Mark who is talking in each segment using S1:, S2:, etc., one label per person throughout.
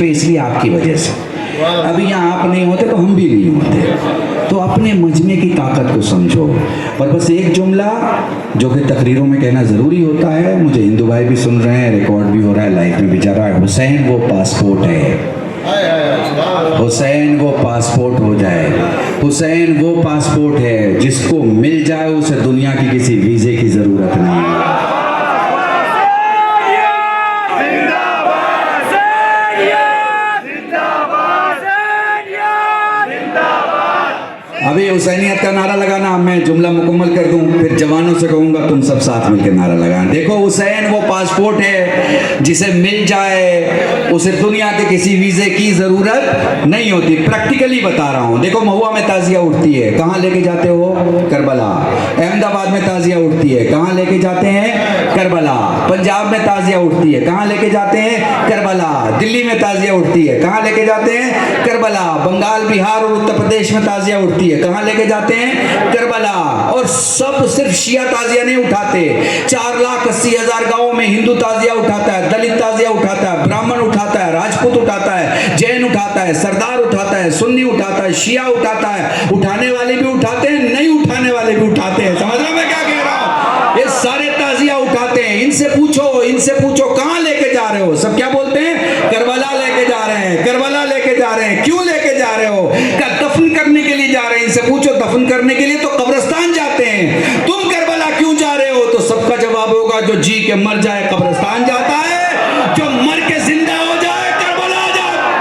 S1: इसलिए आपकी वजह से। अभी यहाँ आप नहीं होते तो हम भी नहीं होते। तो अपने मजमे की ताकत को समझो। और बस एक जुमला जो कि तकरीरों में कहना ज़रूरी होता है, मुझे हिंदू भाई भी सुन रहे हैं, रिकॉर्ड भी हो रहा है, लाइव में भी जा रहा है। हुसैन वो पासपोर्ट है, हुसैन वो पासपोर्ट हो जाए। हुसैन वो पासपोर्ट है जिसको मिल जाए उसे दुनिया की किसी वीज़े की ज़रूरत नहीं है। अभी हुसैनियत का नारा लगाना, मैं जुमला मुकम्मल कर दूं, फिर जवानों से कहूंगा तुम सब साथ मिलकर नारा लगाना। देखो, हुसैन वो पासपोर्ट है जिसे मिल जाए उसे दुनिया के किसी वीज़े की ज़रूरत नहीं होती। प्रैक्टिकली बता रहा हूँ। देखो, महुआ में ताज़िया उठती है, कहाँ लेके जाते हो? करबला। अहमदाबाद में ताज़िया उठती है, कहाँ लेके जाते हैं? करबला। पंजाब में ताज़िया उठती है, कहाँ लेके जाते हैं? करबला। दिल्ली में ताज़िया उठती है, कहाँ लेके जाते हैं? करबला। बंगाल, बिहार और उत्तर प्रदेश में ताज़िया उठती है, कहाँ लेके जाते हैं? करबला। और सब सिर्फ शिया ताज़िया नहीं उठाते, 4,80,000 गांवों में हिंदू ताज़िया उठाता है, दलित ताज़िया उठाता है, ब्राह्मण उठाता है, राजपूत उठाता है, जैन उठाता है, सरदार उठाता है, सुन्नी उठाता है, शिया उठाता है। उठाने वाले भी उठाते हैं, नहीं उठाने वाले भी उठाते हैं। समझ रहे मैं क्या कह रहा हूं? ये सारे ताज़िया उठाते हैं। इनसे पूछो कहां लेके जा रहे हो? सब क्या बोलते हैं? करबला लेके जा रहे हैं, करबला लेके जा रहे हैं। क्यों लेके जा रहे हो? दफन करने के लिए जा रहे हैं। इनसे पूछो, दफन करने के लिए तो कब्रिस्तान जाते हैं, तुम करबला क्यों जा रहे हो? तो सबका जवाब होगा, जो जी के मर जाए कब्रिस्तान जाता है, जो मर के जिंदा हो जाए करबला जाता है।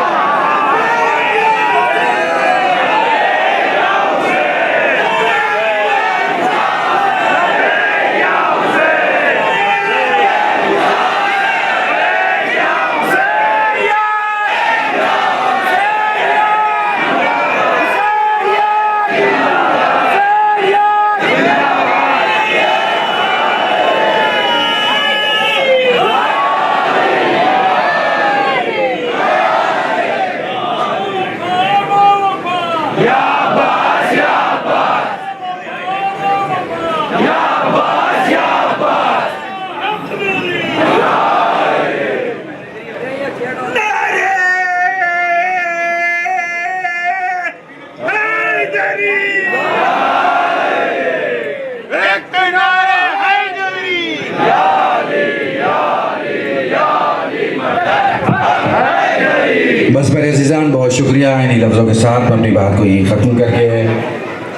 S1: बस मेरे अज़ीज़ान, बहुत शुक्रिया। इन्हीं लफ्ज़ों के साथ अपनी बात को यहीं ख़त्म करके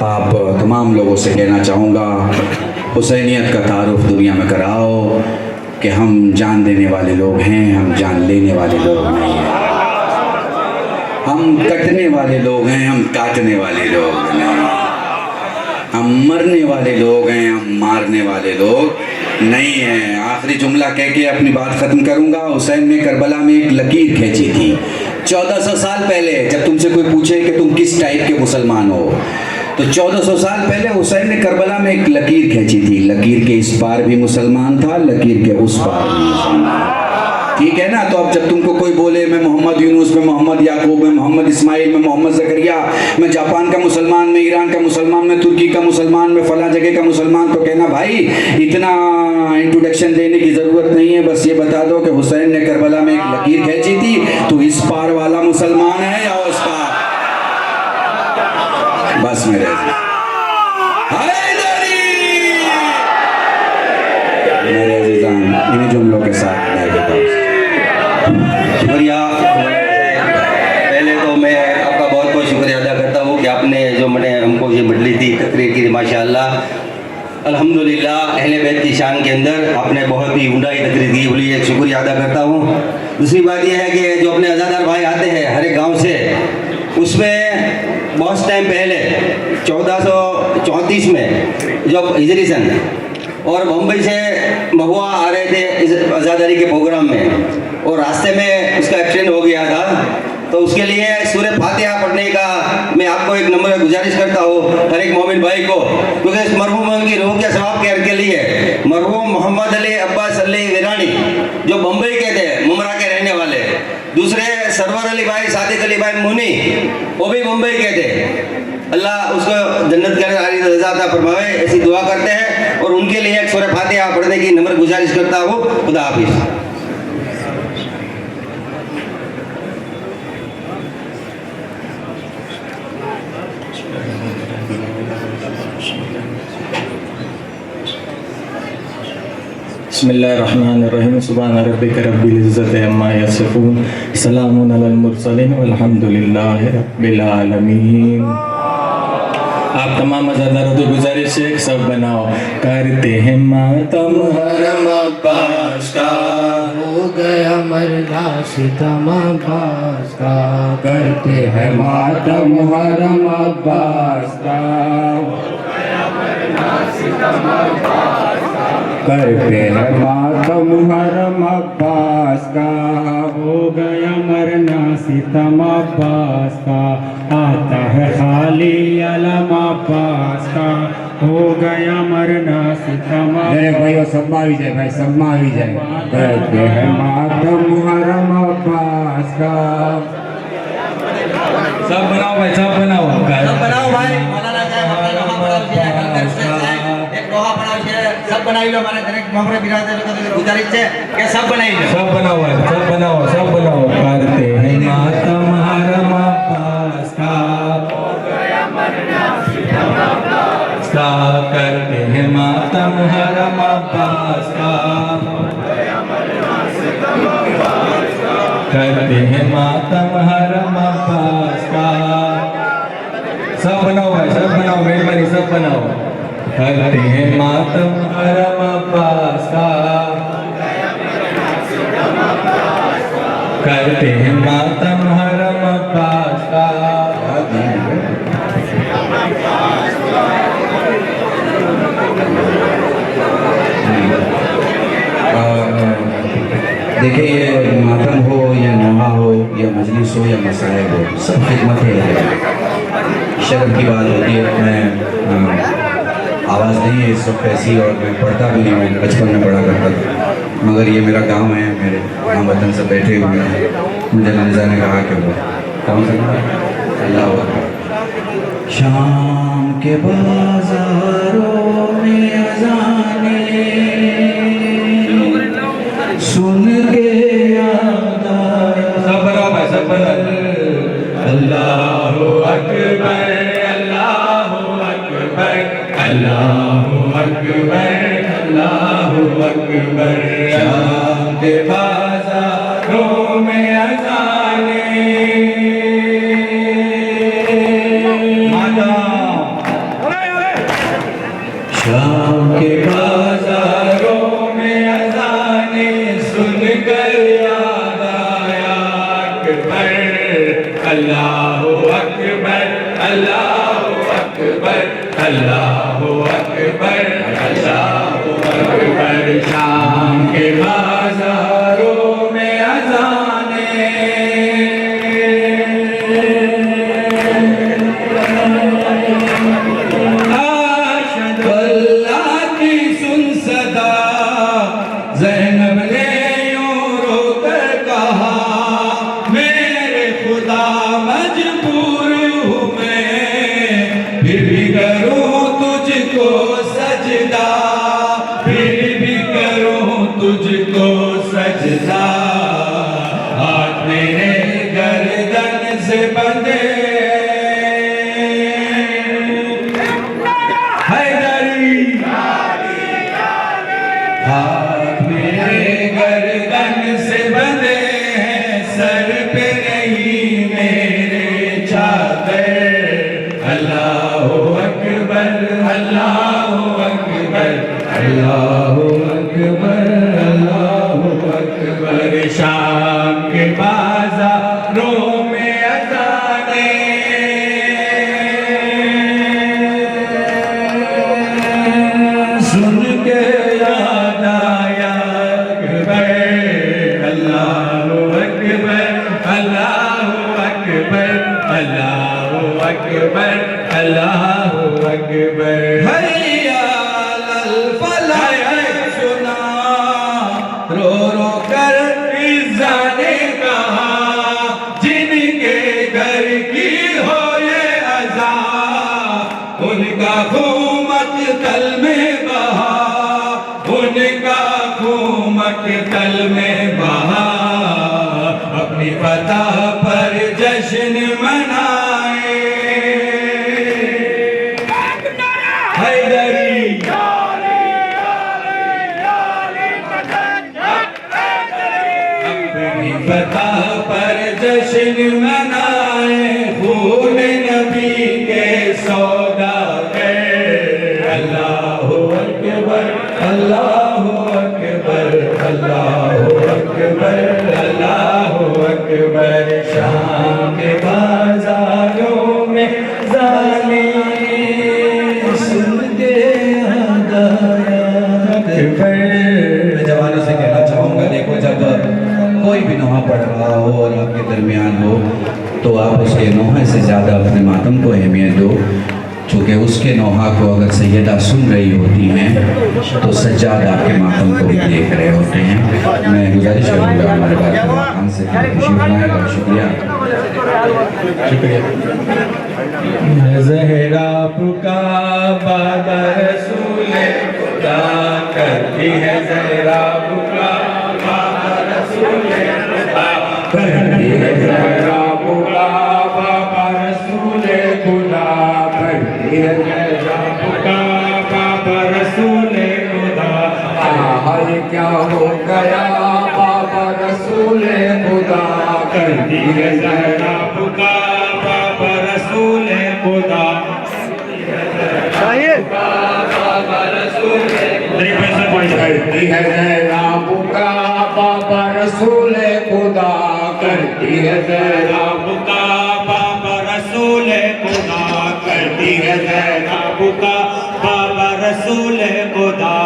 S1: आप तमाम लोगों से कहना चाहूँगा, हुसैनियत का तारुफ दुनिया में कराओ कि हम जान देने वाले लोग हैं, हम जान लेने वाले लोग नहीं हैं। हम कटने वाले लोग हैं, हम काटने वाले लोग नहीं। हम मरने वाले लोग हैं, हम मारने वाले लोग नहीं हैं। आखिरी जुमला कह के अपनी बात ख़त्म करूँगा। हुसैन ने करबला में एक लकीर खींची थी 1400 साल पहले। जब तुमसे कोई पूछे कि तुम किस टाइप के मुसलमान हो, तो 1400 साल पहले हुसैन ने करबला में एक लकीर खींची थी। लकीर के इस पार भी मुसलमान था, लकीर के उस पार भी मुसलमान। ठीक है ना? तो अब जब तुमको कोई बोले मैं मोहम्मद यूनुस, मैं मोहम्मद याकूब, मैं मोहम्मद इस्माइल, मैं मोहम्मद ज़करिया, मैं जापान का मुसलमान, मैं ईरान का मुसलमान, मैं तुर्की का मुसलमान, मैं फला जगह का मुसलमान, तो कहना भाई इतना इंट्रोडक्शन देने की ज़रूरत नहीं है। बस ये बता दो कि हुसैन ने करबला में एक लकीर खींची थी, तो इस पार वाला मुसलमान है या उस पार? बस मेरे अज़ीज़ान, इन्हीं जुमलों के साथ
S2: शुक्रिया। पहले तो मैं आपका बहुत बहुत शुक्रिया अदा करता हूँ कि आपने जो मैंने हमको ये मडली दी तकरीर की। माशाअल्लाह, अल्हम्दुलिल्लाह, अहले बैत की शान के अंदर आपने बहुत ही उम्दा तकरीर दी, बोलिए एक शुक्रिया अदा करता हूँ। दूसरी बात यह है कि जो अपने अज़ादार भाई आते हैं हर एक गाँव से, उसमें बहुत टाइम पहले 1434 में जब हिजरी सन और मुंबई से महुआ आ रहे थे इस आज़ादारी के प्रोग्राम में, और रास्ते में उसका एक्सीडेंट हो गया था। तो उसके लिए सूरह फातिहा पढ़ने का मैं आपको एक नंबर गुजारिश करता हूँ हर एक मोमिन भाई को, क्योंकि इस मरहूम की रूह के सवाब के लिए मरहूम मोहम्मद अली अब्बास अली वीरानी जो मुंबई के थे, मुमरा के रहने वाले, दूसरे सरवर अली भाई सादिक अली भाई मुनी, वो भी मुंबई के थे। अल्लाह उसको जन्नत के रज़ा अता फरमावे, ऐसी दुआ करते हैं। और उनके लिए एक सूरह फातिहा पढ़ने की नंबर गुजारिश करता हूँ। खुदा हाफिज़।
S3: बिस्मिल्लाहिर्रहमानिर्रहीम सुब्हान रब्बिक रब्बिल इज़्ज़ति अम्मा यसिफून सलामुन अलल मुरसलीन वल्हम्दुलिल्लाहि रब्बिल आलमीन। आप तमाम अज़ादारों की गुजारिश है कि सब बनाओ। करते हैं मातम हरम अब्बास का,
S4: हो गया मरना सितम अब्बास का, करते हैं मातम हरम अब्बास का, करते हैं मातम हरम अब्बास का, हो गया मरना सितम अब्बास का, आता है खाली अलम अब्बास का, हो गया मरना सितम। अरे भाई सब આવી જાય ભાઈ सब આવી જાય। करते हैं मातम हरम अब्बास का।
S3: सब बनाओ भाई, सब बनाओ।
S2: सब बनाओ भाई, मौलाना साहब આપણે લોહા બનાવ છે, કંદર સાહેબ એક લોહા બનાવ છે, सब બનાવી લો। મારે દરેક મમરે બિરાજે લોકો ગુજારિશ છે કે सब બનાવી લો।
S3: सब बनाओ भाई, सब बनाओ, सब बनाओ। करते हैं मातम हरम अब्बास का, हो गया मरना सितम अब्बास का, करते हैं मातम हरम अब्बास का, हो गया मरना सितम अब्बास का, करते हैं मातम हरम अब्बास का। सब बनाओ भाई, सब बनाओ, मेहरबानी सब बनाओ। करते हैं मातम हरम अब्बास का, करते हैं मातम हरम अब्बास का।
S1: देखिए ये मातम हो या नोहा हो या मजलिस हो या मसाइब हो, सब खिदमत है। शर्म की बात होती है। मैं आवाज़ नहीं है इस वक्त ऐसी, और मैं पढ़ता भी नहीं, मैं बचपन में पढ़ा करता था, मगर ये मेरा गांव है, मेरे गाँव वतन से बैठे हुए हैं। मुझे नज़ा ने कहा कि वो कौन सा अल्लाह अकबर। शाम के बाजारों में अज़ाने सुन के याद आया।
S3: सब बनाओ भाई, सब बनाओ। अल्लाहु अकबर, अल्लाहु अकबर, अल्लाहु अकबर, अल्लाहु अकबर। शाम के बाजारों में अज़ाने शाम के बाजारों में अज़ाने सुन कर याद आया अकबर। अल्लाहु अकबर, अल्लाहु अकबर, अल्लाहु अकबर, अल्लाहु अकबर। शाम के बाजारों में अज़ाने ज़ैनब ने यूं रोकर कहा, मेरे खुदा मजबूर हूँ मैं, फिर भी करूँ तुझको सजदा, फिर भी करूँ तुझको सजदा। हाथ मेरे गर्दन से बंधे हैदरी, हाथ मेरे गर्दन से बंधे हैं, सर पे नहीं मेरे चादर। अल्लाहु अकबर, अल्लाहु अकबर, अल्लाहु अकबर, अल्लाहु अकबर। शाम के बाजारों में अज़ाने सुन के याद आया अकबर। अल्लाहु अकबर, अल्लाहु अकबर, अल्लाहु अकबर, अल्लाहु अकबर। हैया लल फलाह सुना, रो रो कर इज़्ज़ा ने कहा, जिनके घर की हो ये अज़ा, उनका खून मक़तल में बहा, उनका खून मक़तल में बहा। अपनी फतह पर जश्न मनाए, बता पर जश्न मनाए खून नबी के सौदागर अल्लाहु अकबर अल्लाहु अकबर अल्लाहु अकबर अल्लाहु अकबर शाम के बाजारों में जालिम सुन के अकबर।
S1: मैं जवानों से कहना चाहूँगा, देखो जब कोई भी नोहा पढ़ रहा हो और आपके दरमियान हो तो आप उसके नोहे से ज़्यादा अपने मातम को अहमियत दो, चूँकि उसके नोहा को अगर सैयदा सुन रही होती हैं तो सज्जाद आपके मातम को भी देख रहे होते हैं। मैं गुजारिश करूँगा हमारे खान से खुशी बनाएगा। शुक्रिया।
S3: ज़हरा पुका बाबा रसूल खुदा करती है ज़हरा पुका बाबा रसूल खुदा करती है ज़हरा पुका बाबा रसूल खुदा करती है ज़हरा पुका बाबा रसूल खुदा।
S4: हाल क्या हो गया बाबा रसूल खुदा
S3: करती है ज़हरा पुका बाबा रसूल खुदा
S4: करती है ज़हरा पुका बाबा रसूल खुदा करती है ज़हरा
S3: पुका बाबा रसूल खुदा करती है ज़हरा पुका बाबा रसूल खुदा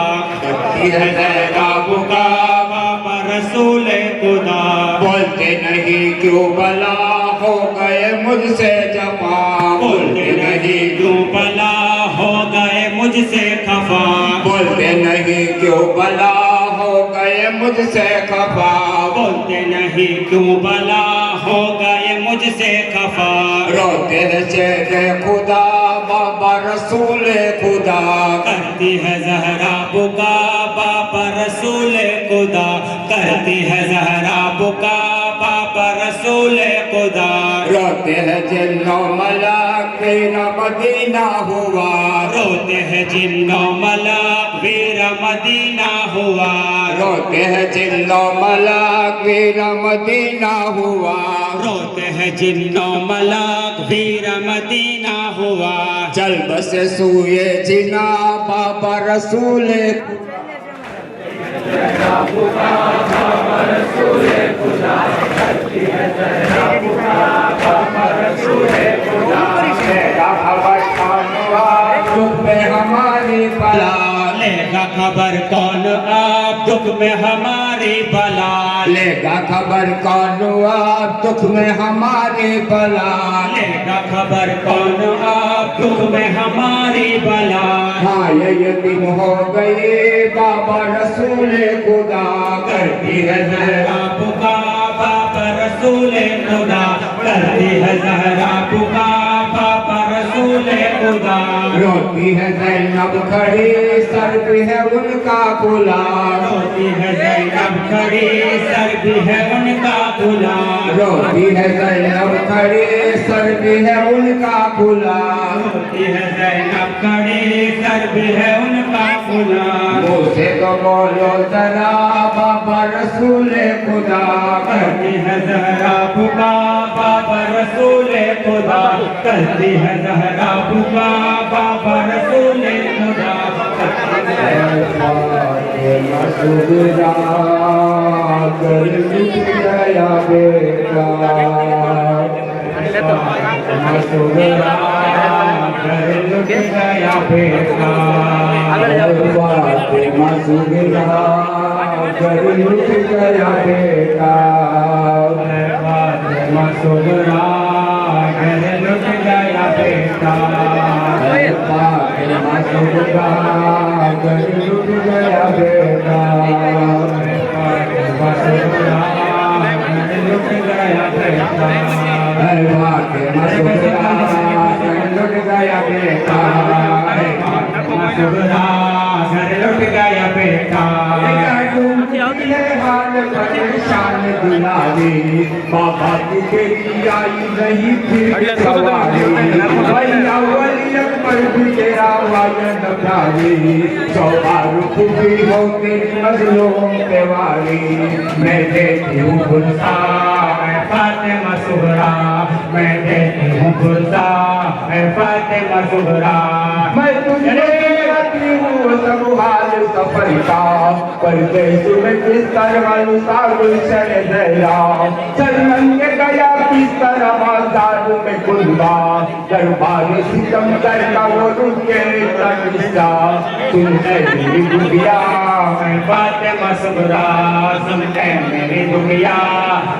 S3: करती है ज़हरा पुका बाबा रसूल खुदा।
S4: बोलते नहीं क्यों भला हो गए मुझसे जमा
S3: बोलते नहीं क्यों भला हो गए मुझसे खफा
S4: बोलते नहीं क्यों भला हो गए मुझसे खफा
S3: बोलते नहीं क्यों भला हो गए मुझसे खफा।
S4: रोते हैं शेरे खुदा बाबा रसूल खुदा
S3: करती है ज़हरा पुका बाबा रसूल खुदा करती है ज़हरा पुका बाबा रसूल खुदा।
S4: रोते हैं जिन्नो मलाक मेरा मदीना हुआ
S3: रोते हैं जिन्नो मलाक वीर मदीना हुआ
S4: रोते हैं जिन्नो मलाक मेरा मदीना हुआ
S3: रोते हैं जिन्नो मलाक वीर मदीना हुआ।
S4: चल बस सूए जिना बाबा रसूल हमारी बला
S3: लेगा खबर कौन आप दुख में हमारी बला
S4: लेगा खबर कौन आप दुख में हमारी बला
S3: लेगा खबर कौन आप दुख में हमारी बला।
S4: हाँ ये दिन हो गई बाबा रसूल खुदा
S3: करती है ज़हरा पुका बाबा रसूल खुदा करती है ज़हरा पुका बाबा रसूल खुदा।
S4: रोती है ज़ैनब खड़ी सर भी है उनका बुला
S3: रोती है ज़ैनब खड़ी सर भी है उनका बुला
S4: रोती है ज़ैनब खड़ी सर भी है उनका बुला
S3: रोती है ज़ैनब खड़ी सर भी है उनका बुला।
S4: मुझसे तो बोलो जरा बाबा रसूल खुदा
S3: करती है ज़हरा पुका बाबा रसूल खुदा करती है ज़हरा पुका बाबा रसूल खुदा।
S4: मसूरा कर गया बेटा मसूरा कर गया बेटा मसूरा कर गया बेटा मसूरा कर गया बेटा मसूरा कर गया बेटा मसूरा लुट गया बेटा मसूरा लुट गया बेटा मसूरा लुट गया बेटा हाल परेशान दुलारी बाबा की बेटी आई नहीं फिर सवारी पर भी तेरा वायद प्यारी, सवार खुशी हो तेरी मजलों पे वारी। मैं देती हूँ गुलसा ऐ फातिमा सुगरा, मैं देती हूँ गुलसा ऐ फातिमा सुगरा। मैं तुझे देती हूँ सब हाल सफर का, परदेश में किस तरह सा गुलशन दया। सनम के गया किस तरह बाजार में खुलवा, दरबार सितम करता वो रुके तनिसा। सुन है मेरी दुनिया ऐ फातिमा सुगरा, सुन है मेरी दुनिया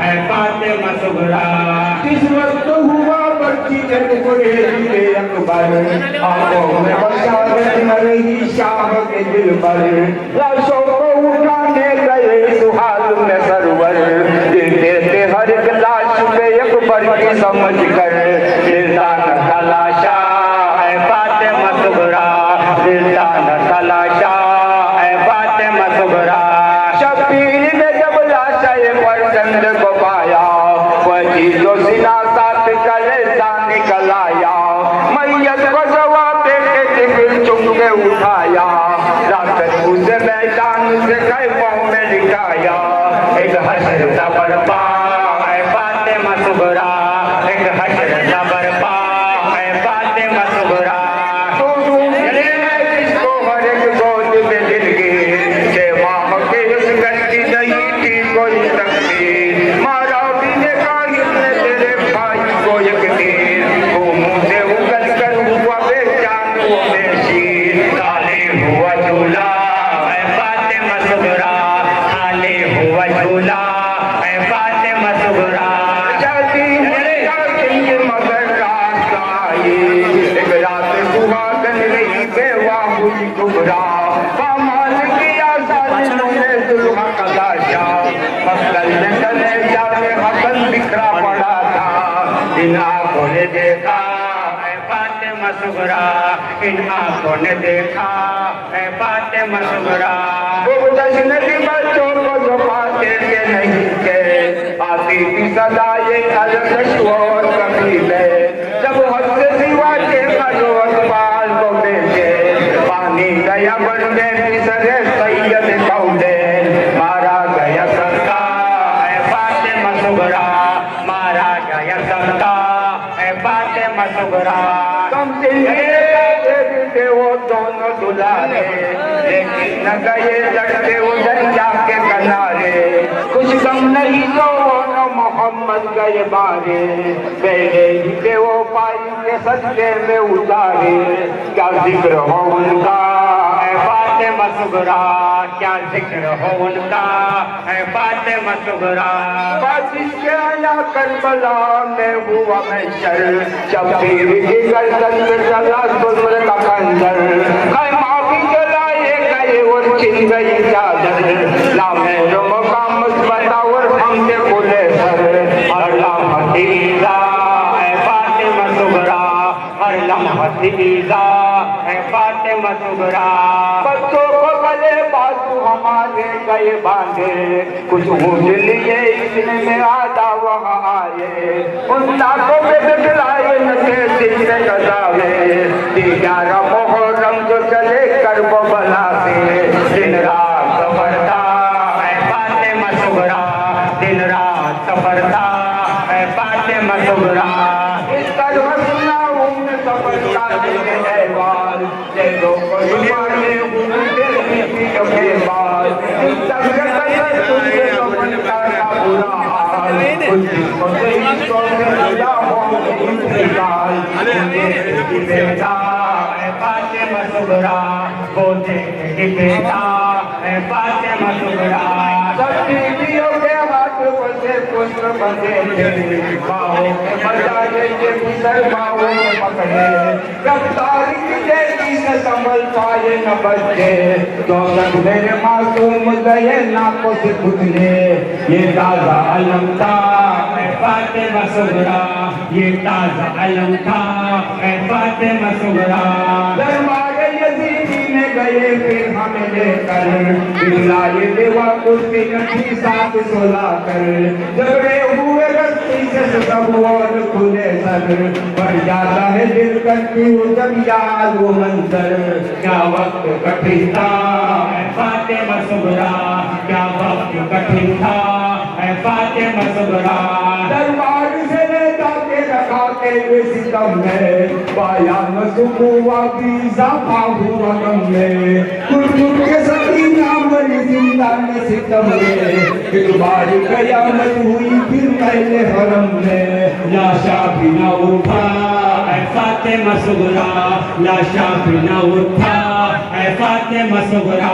S4: ऐ फातिमा सुगरा। किस वक्त हुआ बच्ची जब कुरेशी अकबर, आंखों में बसा रही शाह के दिल पर। लाशों को उठाने गए सुहाग में सरवर, देते हर एक लाश पे अकबर की समझ कर। दिलता न तलाशा ऐ फातिमा सुगरा, दिलता न तलाशा ऐ फातिमा सुगरा। शबीर ने जब लाशे पर चंद को पाया, वही जो सिना साथ कलेसा निकल आया। मैयत को जवाब देके जिब्रील चुम के उठाया, रात उसे मैदान से कैफों में लिखाया। एक हश्र सा बरपा ऐ फातिमा सुगरा, एक हश्र सा बरपा ऐ फातिमा सुगरा। तू ढूंढने किसको हर एक गोद में दिल के, के माँ के उस गलती नहीं थी कोई तकदीर। मारा भी ने काहिल ने तेरे भाई को एक तीर, वो मुँह से उगल कर हुआ बेजान वो बेशीर। खाली हुआ झूला ऐ फातिमा सुगरा, खाली हुआ झूला ऐ फातिमा सुगरा। जाती है मगर रास्ता आई, एक रात सुहागन रही बेवा हुई कुबरा। कमाल किया सालियों ने दुल्हा का लाशा, मक्कल में कलेजा में हसन बिखरा पड़ा था। इन आंखों ने देखा ऐ फातिमा सुगरा, इन आंखों ने देखा ऐ फातिमा सुगरा। गुप्तश नदी बच्चों को जो पाते के नहीं के, आती थी सदा ये अलग और कबीले। जब हद से सिवा के करो अखबार को बेचे, पानी गया बनने सरे सैयद कौले। मारा गया सबका ऐ फातिमा सुगरा, मारा गया सबका ऐ फातिमा सुगरा। कम से वो दोनों दुलारे, लेकिन न गए लड़ते वो दरिया के किनारे। कुछ कम नहीं तो न मोहम्मद गए बारे, पहले ही के वो पाई के सदके में उतारे। क्या जिक्र हो उनका ऐ फातिमा सुगरा, क्या जिक्र हो उनका ऐ फातिमा सुगरा। बाजिश के आया करबला में हुआ महशर, शबीर की गर्दन में चला सुल्र का खंजर। खैमा भी जलाए गए और छिन गई चादर, लामे जो मकाम बता और हमसे खुले सर। हर लम्हा ईज़ा ऐ फातिमा सुगरा, हर लम्हा ईज़ा ऐ फातिमा सुगरा। बच्चों को गले बाजू हमारे गए बांधे, कुछ ऊँच लिए इतने में आधा वहाँ आए। उन नाकों में दिखलाए न थे दिखने गजावे, 11 मुहर्रम जो चले करबला से। दिन रात सफर था ऐ फातिमा सुगरा, दिन रात सफर था ऐ फातिमा सुगरा। इस तरह सुना उन्हें सफर का दिन ऐवाल, ये दो परिवारे उनके बीच के बाद। इस तरह कदर तुझे तो बनता था बुरा हाल, कुछ को सही तो से जुदा हो इंतकाल। उनके बेटा ऐ फातिमा सुगरा, वो देखे बेटा ऐ फातिमा सुगरा। सब बीवियों के हाथ बसे पुष्प बंधे थे, बाहों में बजाए के भीतर बाहों में पकड़े। रफ्तारी की तेजी से संभल पाए न बच्चे, तो सब मेरे मासूम गए नाकों से खुदने। ये ताजा अलम था ऐ फातिमा सुगरा, ये ताजा अलम था ऐ फातिमा सुगरा। दरबार यजीदी में गए फिर हमें लेकर दिखलाए देवा कुर्सी कठी साथ सोला कर झगड़े हुए रस्ती से सब और खुले सर बढ़ जाता है दिल करती हूँ जब याद वो मंजर क्या वक्त कठिन था फातिमा सुगरा क्या वक्त कठिन था फातिमा सुगरा दरबार से लेता के रखाते हुए सितम में पाया न सुकुआ बीजा हुआ गम में कुछ के सकीना मरी जिंदा ने सितम में एक बार कयामत हुई फिर पहले हरम में लाशा भी न उठा फातिमा सुगरा लाशा भी न उठा फातिमा सुगरा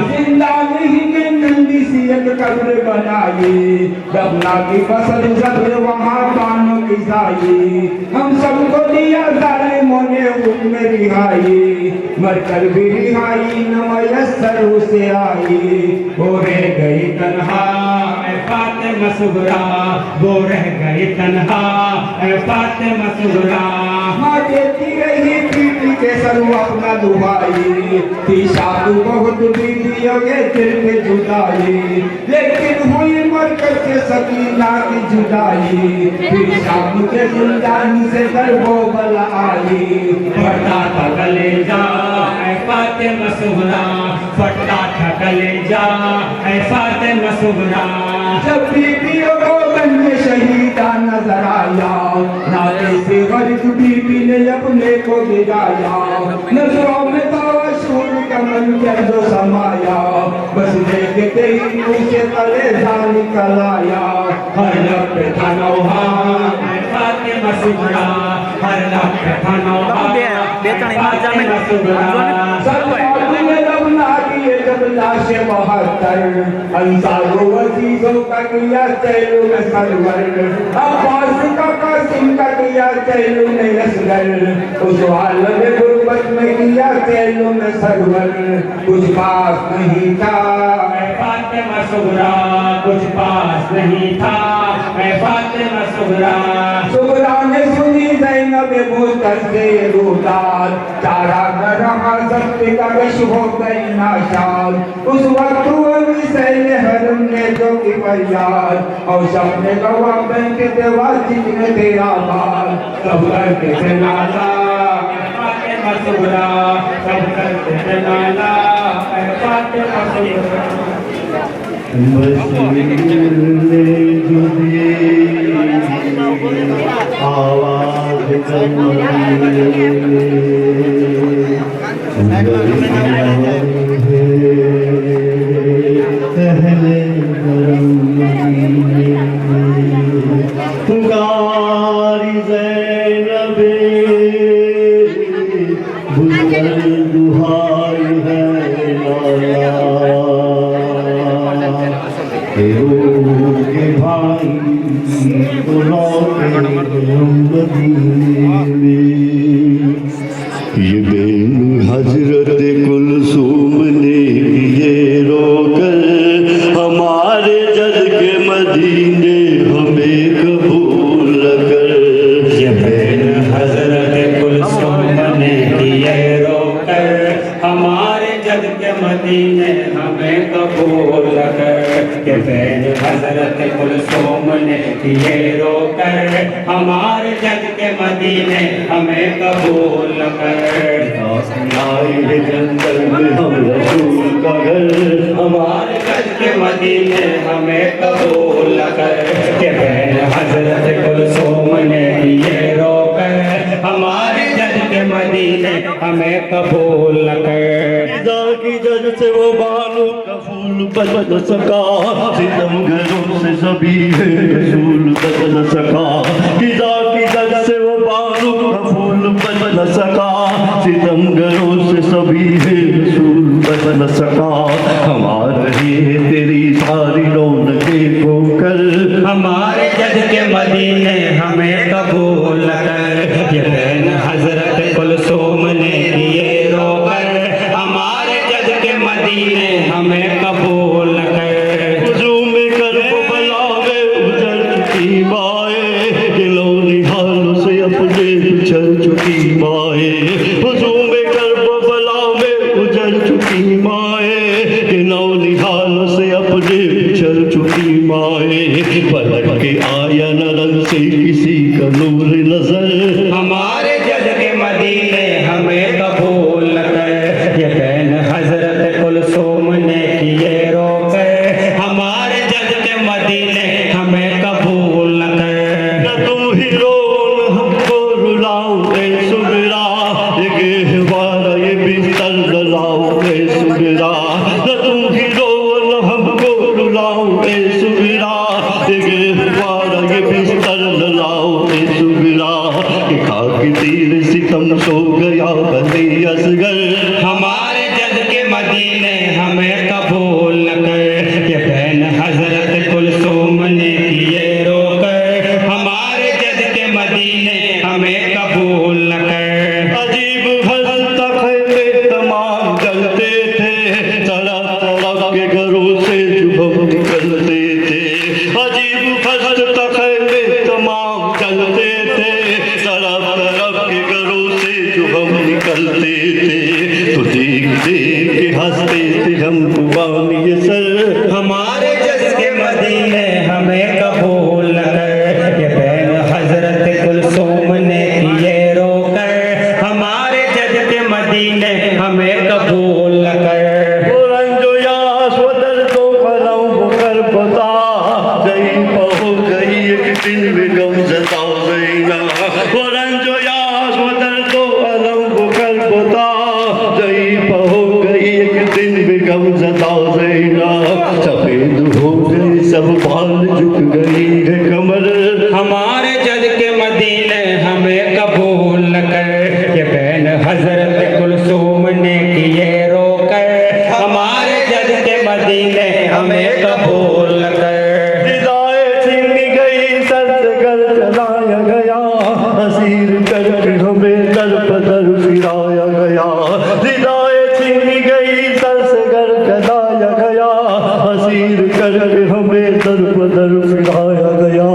S4: जिंदा नहीं के नंदी सी एक कब्र बनाई दफना की फसल जब वहाँ पानों की जाई हम सबको दिया जालिमों ने उनमें रिहाई मरकर भी रिहाई न मयस्सर उसे आई वो रह गई तन्हा फातिमा सुगरा वो रह गई तन्हा फातिमा सुगरा माँ देती रही पीटी के सरू अपना दुहाई थी शादू बहुत बीवियों के दिल पे जुदाई लेकिन हुई मरकर से सकीना की जुदाई फिर शादू के जिंदानी से दर वो बला आई फटा था कलेजा फातिमा सुगरा फटा था कलेजा फातिमा सुगरा जब बीवियों को गन में शहीदा नजर आया नाते से गरीब बीबी ने अपने को गिराया नजरों में ताशूर का मन कर जो समाया बस देखते ही उसे तले जा निकल आया हर लप पे था नौहा फातिमा सुगरा हर लप पे था नौहा फातिमा सुगरा जब लाशे 72 अंसारों वजीजों का किया चैलू में सरवर अब्बास का कासिम का किया चैलू में असगर उस आलम गुर्बत में किया चैलू में सरवर कुछ पास नहीं था फातिमा सुगरा कुछ पास नहीं था फातिमा सुगरा सुगरा ने सुनी ज़ैनब मुस्तर से रूदार चारा न रहा सत्य का कश हो गई नाशाद उस वक्त हुई सैले हरम ने जो की फरियाद और सपने गवा बैंक के वाजिब ने तेरा बाल सब करके से नाला फातिमा सुगरा सब करके से नाला फातिमा सुगरा
S5: आवाज पुकारी ज़ैनबे बुलंद दुहाई है लाला के भाई तो लौटे मदीने में ये बेन हजरत कुलसूम ने ये रोकर हमारे जद के मदीने हमें कबूल कर
S4: ये बेन हजरत कुलसूम ने ये रोकर हमारे जद के मदीने हमें कबूल कर के बेन हजरत कुलसूम ने ये रोकर हमारे जद के मदीने हमें कबूल कर
S5: आए जंगल में हम रसूल का घर
S4: हमारे जद के मदीने हमें कबूल कर के बेन हजरत कुलसूम ने ये रोकर हमारे जद के मदीने हमें कबूल कर
S5: की जद से वो बालू का फूल बदल सका सितम घरों से सभी है रसूल बदल सका किदा की जद से वो बालू का फूल बदल सका सितम घरों से सभी है रसूल बदल सका हमारे तेरी सारी रौनकें को कर
S4: हमारे जद के मदीने हमें कबूल कर ये बेन हजरत कुलसूम ने ये रोकर हमारे जद के मदीने हमें कबूल कर
S5: हुजूम कर बलावे उजड़ चुकी माए दिलों निहालों से अपने बिछड़ चुकी माए हुजूम कर बलावे उजड़ चुकी माए मंजूर नजर
S4: हमारे जज के मदीने हमें कबूल न कर, ये बैन हजरत कुलसूम ने किए रोक, हमारे जज के मदीने हमें कबूल न कर।
S5: न तू ही रोन हमको रुलाओ ए सुगरा, ये गहवारा ये बिस्तर डलाओ ए सुगरा। न तू ही रोन हमको रुलाओ ए सुगरा, ये गहवारा ये बिस्तर डलाओ ए सुगरा। कि खाकी तीर सितम सो गया बंदी असगर,
S4: हमारे जज के मदीने हमें कबूल न कर, ये बैन हजरत कुलसूम ने किए रोक, हमारे जज के मदीने हमें कबूल न कर।
S5: अजीब हंसता खैमे तमाम जलते थे, तरह तरह के घरों से जुबम निकलते थे। अजीब हंसता खैमे तमाम जलते थे, तरह तरह के घरों से जुबम निकलते थे। तो देख देख के हंसते थे हम कुबानी सर,
S4: हमारे जज के मदीने हमें कबूल न कर, ये बैन हजरत कुलसूम ने किए रोक, हमारे जज के मदीने हमें कबूल न कर।
S5: जो यास वदर तो फलाऊं वो कर बता, गई पहो गई एक दिन में गम जता गईना। जो यास वदर तो फलाऊं वो कर बता, गई पहो गई एक दिन में गम जता गईना। सफेद हो गई सब बाल झुक गई है कमर,
S4: हमारे जज के मदीने हमें कबूल न कर, ये बैन हजरत कुलसूम ने किए रोक, हमारे जज के मदीने हमें कबूल न कर।
S5: हिदायत छिन गई सर कर चलाया गया, हसीर कर हमें दर बदर फिराया गया। हिदायत छिन गई सर कर चलाया गया, हसीर कर हमें दर बदर फिराया गया।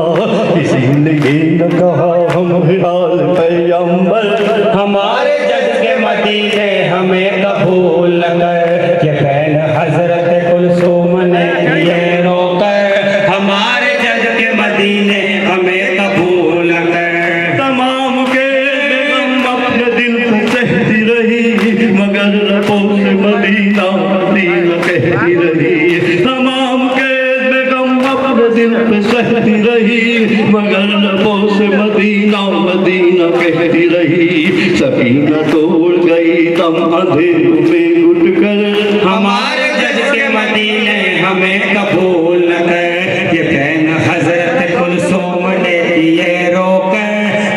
S5: किसी ने ये न कहा हम हिलाल पैगंबर,
S4: हमारे जज के मदीने हमें कबूल न कर, ये बैन हजरत कुलसूम ने किए रोक, हमारे जज के मदीने हमें कबूल न कर।
S5: तमाम के बेगम अपने दिल पे कहती रही, मगर रबों से मदीना मदीना कहती रही। तमाम के बेगम अपने दिल पे कहती रही, मगर रबों से मदीना मदीना कहती रही। सकीना तोड़ गई दम अंधेर में घुट कर,
S4: हमारे जज के मदीने हमें कबूल न कर, ये बैन हजरत कुलसूम ने किए रोक,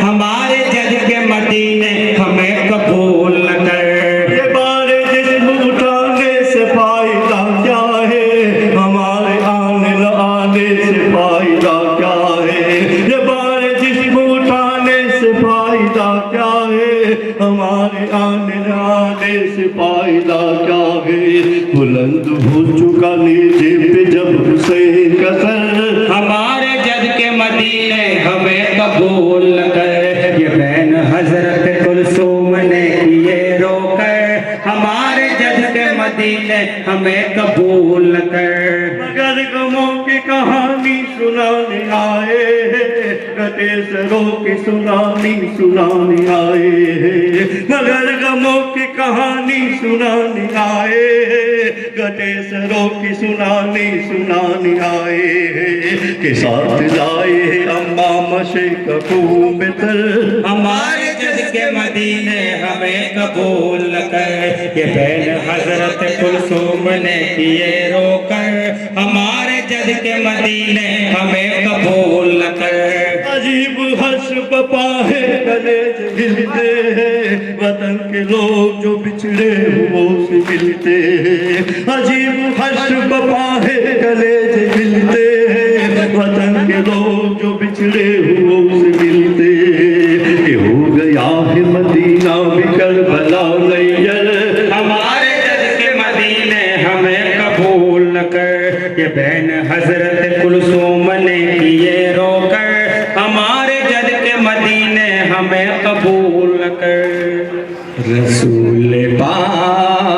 S4: हमारे जज के मदीने हमें कबूल न कर।
S5: ये बारे जिस्म उठाने से फायदा क्या है, हमारे आने न आने से फायदा क्या है। ये बारे जिस्म उठाने से फायदा क्या है, हमारे आने न आने से फायदा क्या है। बुलंद हो चुका नीचे पे जब हुसैन का सर,
S4: हमारे जज के मदीने हमें कबूल न कर, ये बैन हजरत कुलसूम ने किए रोक, हमारे जज के मदीने हमें कबूल न कर।
S5: मगर गमों की कहानी सुनाने आए हैं, कटे सरों की सुनाने आए हैं। मगर गमों की कहानी सुनाने आए हैं, कटे सरों की सुनाने आए हैं। के साथ जाए अम्मा मशे कपूम तर,
S4: हमारे जज के मदीने हमें कबूल न कर, ये बैन हजरत कुलसूम ने किए रोक, हमारे जज के मदीने हमें कबूल न कर।
S5: अजीब हर्ष बपा है कलेज हिलते हैं, वतन के लोग जो बिछड़े हुओं से मिलते हैं। अजीब हर्ष बपा है कलेज हिलते हैं, वतन के लोग जो बिछड़े हुओं से मिलते हैं। कि हो गया है मदीना में करबला नैयर,
S4: हमारे जज के मदीने हमें कबूल न कर, ये बैन हजरत कुलसूम